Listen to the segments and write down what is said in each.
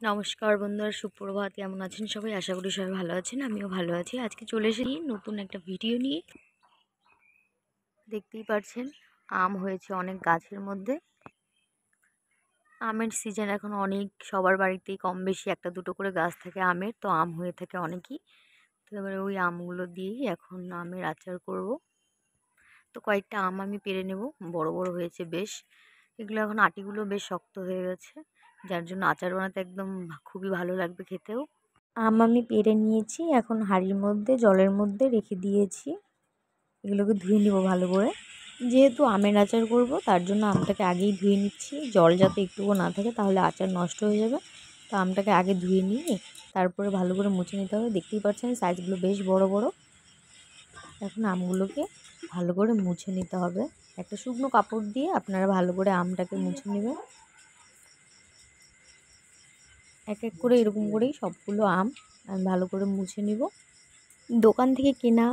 নমস্কার বন্ধুরা, সুপ্রভাত। কেমন আছেন সবাই? আশা করি সবাই ভালো আছেন। আমিও ভালো আছি। আজকে চলে এসেছি নতুন একটা ভিডিও নিয়ে। দেখতেই পাচ্ছেন আম হয়েছে অনেক গাছের মধ্যে। আমের সিজন এখন অনেক, সবার বাড়িতেই কম বেশি একটা দুটো করে গাছ থাকে আমের, তো আম হয়ে থাকে অনেকই। তো এবারে ওই আমগুলো দিয়েই এখন আমের আচার করব। তো কয়েকটা আম আমি পেড়ে নেব, বড় বড় হয়েছে বেশ। এগুলো এখন আটিগুলো বেশ শক্ত হয়ে গেছে, যার জন্য আচার বানাতে একদম খুবই ভালো লাগবে খেতেও। আম আমি পেড়ে নিয়েছি, এখন হাঁড়ির মধ্যে জলের মধ্যে রেখে দিয়েছি। এগুলোকে ধুয়ে নিব ভালো করে। যেহেতু আমের আচার করব, তার জন্য আমটাকে আগেই ধুয়ে নিচ্ছি। জল যাতে একটুও না থাকে, তাহলে আচার নষ্ট হয়ে যাবে। তো আমটাকে আগে ধুয়ে নিয়ে তারপরে ভালো করে মুছে নিতে হবে। দেখতেই পাচ্ছেন সাইজগুলো বেশ বড় বড়। এখন আমগুলোকে ভালো করে মুছে নিতে হবে। একটা শুকনো কাপড় দিয়ে আপনারা ভালো করে আমটাকে মুছে নেবেন। এক এক করে এরকম করেই সবগুলো আম আমি ভালো করে মুছে নিব। দোকান থেকে কেনা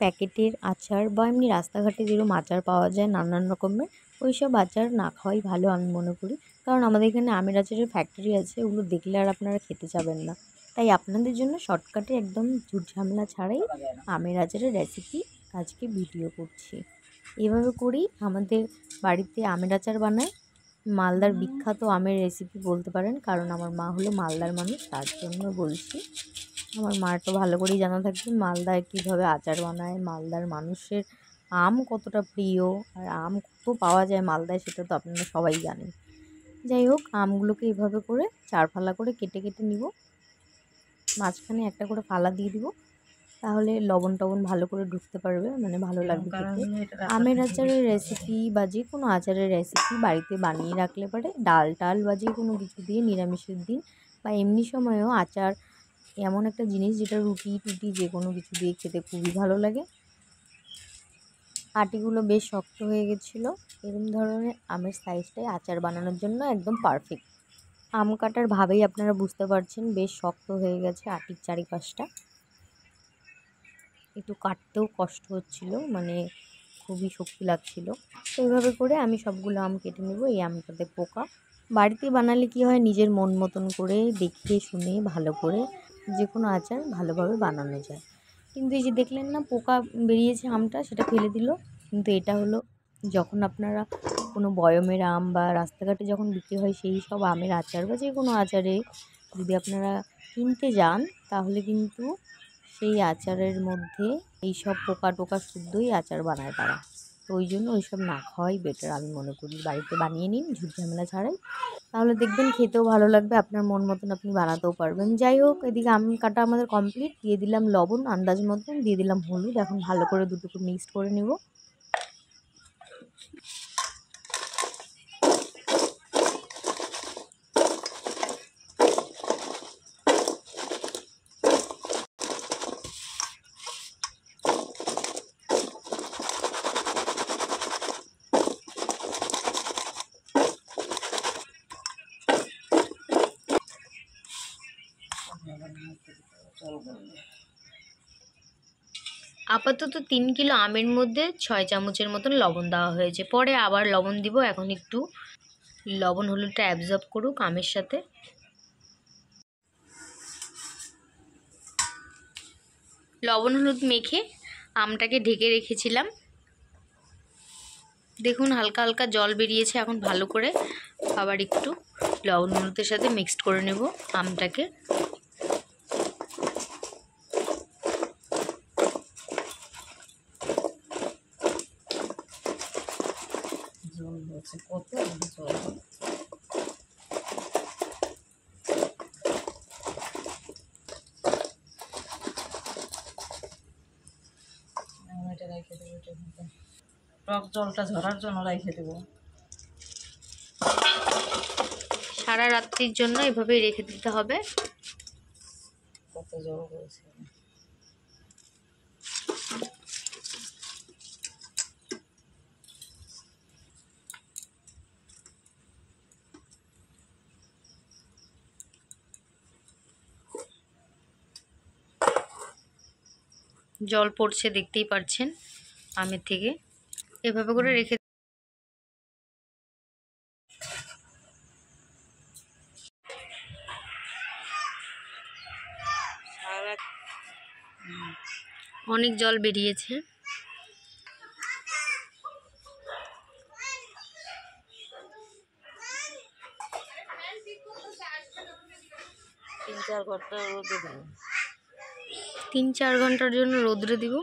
প্যাকেটের আচার বা এমনি রাস্তাঘাটে যেরকম আচার পাওয়া যায় নানান রকমের, ওই সব আচার না খাওয়াই ভালো আমি মনে করি। কারণ আমাদের এখানে আমের আচারের ফ্যাক্টরি আছে, ওগুলো দেখলে আর আপনারা খেতে যাবেন না। তাই আপনাদের জন্য শর্টকাটে একদম ঝুট ঝামেলা ছাড়াই আমের আচারের রেসিপি আজকে ভিডিও করছি। এভাবে করেই আমাদের বাড়িতে আমের আচার বানায়। মালদার বিখ্যাত আমের রেসিপি বলতে পারেন, কারণ আমার মা হলো মালদার মানুষ, তার জন্য বলছি। আমার মার তো ভালো করেই জানা থাকবে মালদায় কীভাবে আচার বানায়, মালদার মানুষের আম কতটা প্রিয়, আর আম কত পাওয়া যায় মালদায়, সেটা তো আপনারা সবাই জানেন। যাই হোক, আমগুলোকে এইভাবে করে চার ফালা করে কেটে কেটে নিব। মাঝখানে একটা করে ফালা দিয়ে দিব, তাহলে লবণ টবণ ভালো করে ঢুকতে পারবে, মানে ভালো লাগবে খেতে। আমের আচারের রেসিপি বা যে কোনো আচারের রেসিপি বাড়িতে বানিয়ে রাখলে পারে ডাল টাল বা যে কোনো কিছু দিয়ে নিরামিষের দিন বা এমনি সময়েও আচার এমন একটা জিনিস যেটা রুটি টুটি যে কোনো কিছু দিয়ে খেতে খুবই ভালো লাগে। আটিগুলো বেশ শক্ত হয়ে গেছিলো। এরকম ধরনের আমের সাইজটাই আচার বানানোর জন্য একদম পারফেক্ট। আম কাটার ভাবেই আপনারা বুঝতে পারছেন বেশ শক্ত হয়ে গেছে আটির চারিপাশটা। একটু কাটতেও কষ্ট হচ্ছিল, মানে খুবই শক্তি লাগছিল। তো এইভাবে করে আমি সবগুলো আম কেটে নেব। এই আমটাতে পোকা। বাড়িতে বানালে কি হয়, নিজের মন মতন করে দেখে শুনে ভালো করে যে কোনো আচার ভালোভাবে বানানো যায়। কিন্তু এই যে দেখলেন না পোকা বেরিয়েছে আমটা, সেটা ফেলে দিল। কিন্তু এটা হলো যখন আপনারা কোনো বয়মের আম বা রাস্তাঘাটে যখন বিক্রি হয় সেই সব আমের আচার বা যে কোনো আচারে যদি আপনারা কিনতে যান, তাহলে কিন্তু সেই আচারের মধ্যে এই সব পোকা টোকা শুদ্ধই আচার বানায় তারা। তো ওই জন্য ওই সব না খাওয়াই বেটার আমি মনে করি। বাড়িতে বানিয়ে নিন ঝুট ঝামেলা ছাড়াই, তাহলে দেখবেন খেতেও ভালো লাগবে, আপনার মন মতন আপনি বানাতেও পারবেন। যাই হোক, এদিকে আম কাটা আমাদের কমপ্লিট। দিয়ে দিলাম লবণ আন্দাজ মতন, দিয়ে দিলাম হলুদ। এখন ভালো করে দুটোকে মিক্সড করে নেব। আপাতত 3 কিলো আমের মধ্যে 6 চামচের মতন লবণ দেওয়া হয়েছে। পরে আবার লবণ দিব। এখন একটু লবণ হলুদটা অ্যাবজর্ব করুক আমের সাথে। লবণ হলুদ মেখে আমটাকে ঢেকে রেখেছিলাম। দেখুন হালকা হালকা জল বেরিয়েছে। এখন ভালো করে আবার একটু লবণ হলুদের সাথে মিক্সড করে নেব আমটাকে। টক জলটা ঝরার জন্য রেখে দেবো। সারা রাত্রির জন্য এভাবেই রেখে দিতে হবে। কত জল রয়েছে। জল পড়ছে দেখতেই পাচ্ছেন আমের থেকে। এভাবে করে রেখে অনেক জল বেরিয়েছে। তিন চার ঘন্টা রোদে দেবো। 3-4 ঘন্টার জন্য রোদ্রে দিব।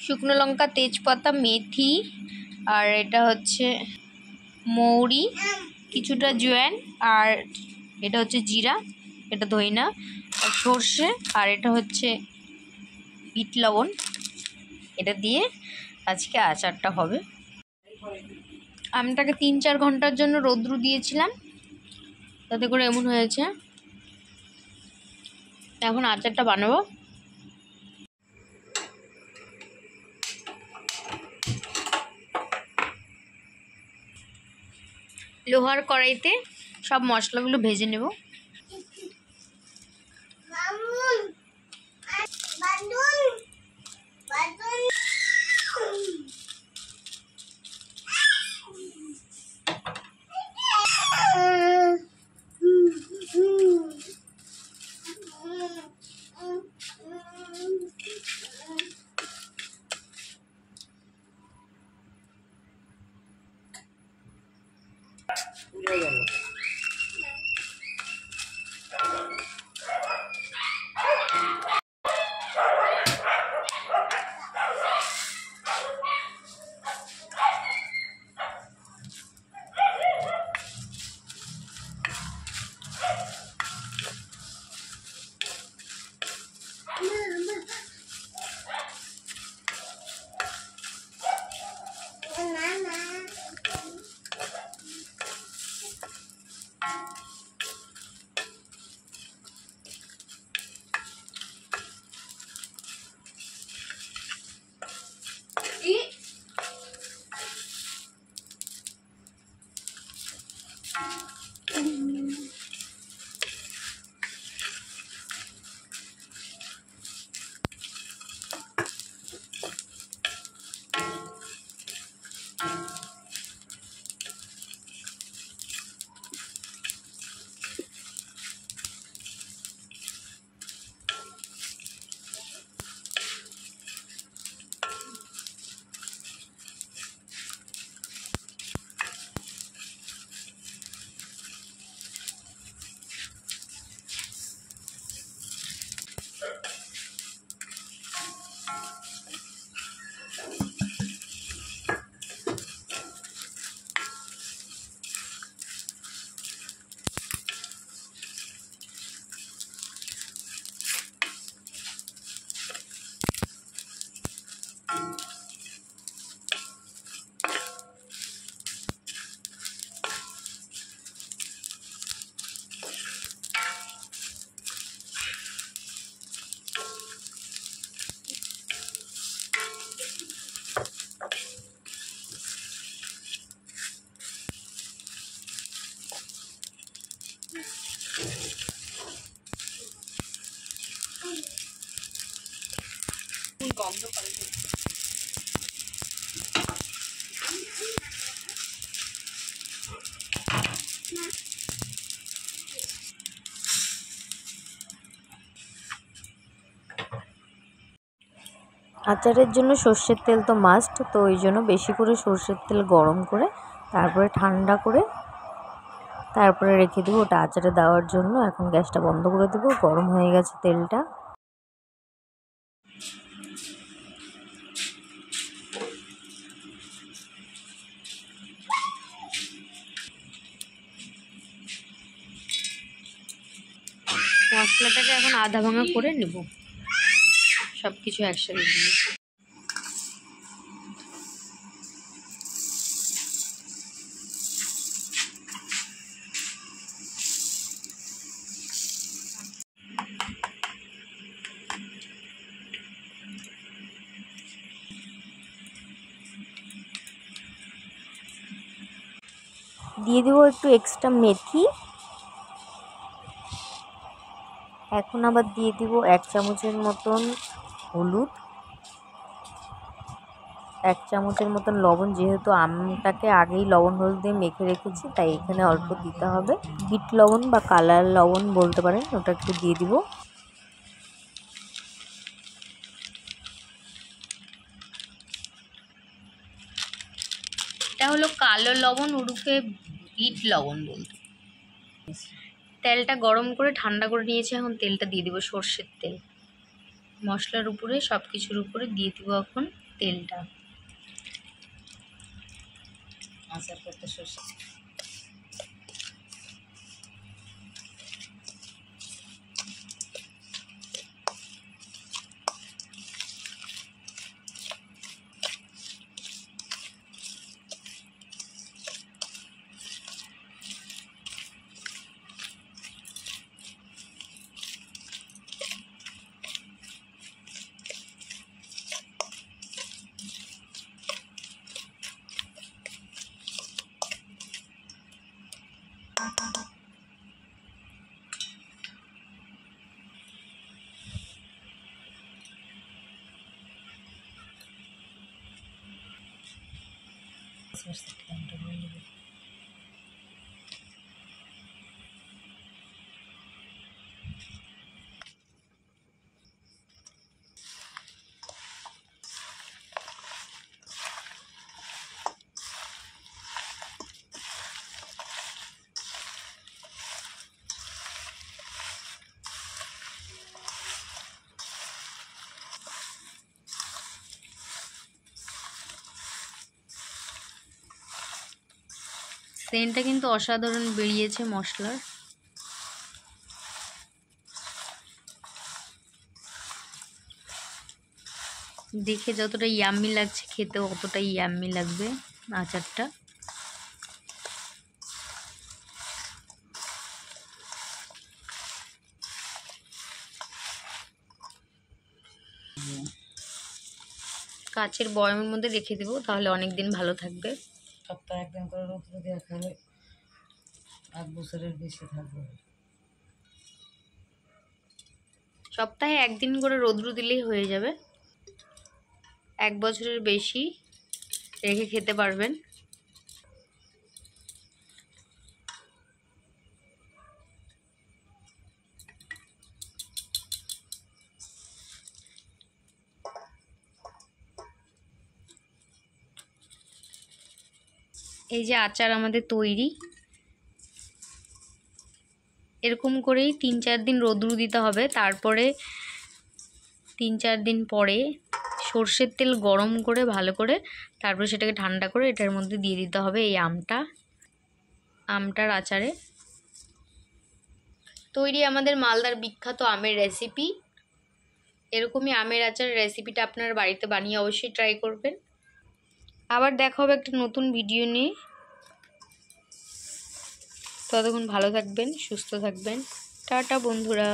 শুকনো লঙ্কা, তেজপাতা, মেথি, আর এটা হচ্ছে মৌরি, কিছুটা জোয়ান, আর এটা হচ্ছে জিরা, এটা ধইনা, আর সর্ষে, আর এটা হচ্ছে বিট লবণ। এটা দিয়ে আজকে আচারটা হবে। আমটাকে 3-4 ঘন্টার জন্য রৌদ্র দিয়েছিলাম, তাতে করে এমন হয়েছে। এখন আচারটা বানাবো। লোহার কড়াইতে সব মশলাগুলো ভেজে নেব। উড়ে গেল। আচারের জন্য সর্ষের তেল তো মাস্ট, তো ওই জন্য বেশি করে সর্ষের তেল গরম করে তারপরে ঠান্ডা করে তারপরে রেখে দেবো ওটা আচারে দেওয়ার জন্য। এখন গ্যাসটা বন্ধ করে দেবো, গরম হয়ে গেছে তেলটা। মশলাটাকে এখন আধা ভাঙা করে নেব, সব কিছু একসাথে দিয়ে। দিয়ে দেবো একটু এক্সট্রা মেথি। এখন আবার দিয়ে দিব 1 চামচের মতন হলুদ, 1 চামচের মতন লবণ। যেহেতু আমটাকে আগেই লবণ হলুদ দিয়ে মেখে রেখেছি তাই এখানে অল্প দিতে হবে। বিট লবণ বা কালার লবণ বলতে পারেন, ওটা একটু দিয়ে দিব। এটা হলো কালো লবণ ওরফে বিট লবণ বলতে। তেলটা গরম করে ঠান্ডা করে নিয়েছি, এখন তেলটা দিয়ে দিব, সর্ষের তেল। মশলার উপরে সব কিছুর উপরে দিয়ে দিব এখন তেলটা। আচার করতে সর্ষে সেন্টটা কিন্তু অসাধারণ বেরিয়েছে মশলার। দেখে যতটা ইয়াম্মি লাগছে খেতেও অতটাই ইয়াম্মি লাগবে আচারটা। কাচের বয়ামের মধ্যে রেখে দেবো, তাহলে অনেক দিন ভালো থাকবে। সপ্তাহে একদিন করে রোদ্র দিয়ে খাবে, 1 বছরের বেশি থাকবে। সপ্তাহে 1 দিন করে রোদ্রু দিলেই হয়ে যাবে, 1 বছরের বেশি রেখে খেতে পারবেন। এই যে আচার আমাদের তৈরি। এরকম করেই 3-4 দিন রোদ্রু দিতে হবে, তারপরে 3-4 দিন পরে সর্ষের তেল গরম করে ভালো করে তারপরে সেটাকে ঠান্ডা করে এটার মধ্যে দিয়ে দিতে হবে এই আমটার আচারে তৈরি আমাদের মালদার বিখ্যাত আমের রেসিপি। এরকমই আমের আচারের রেসিপিটা আপনার বাড়িতে বানিয়ে অবশ্যই ট্রাই করবেন। আবার দেখা হবে একটা নতুন ভিডিও নিয়ে। ততক্ষণ ভালো থাকবেন, সুস্থ থাকবেন। টাটা বন্ধুরা।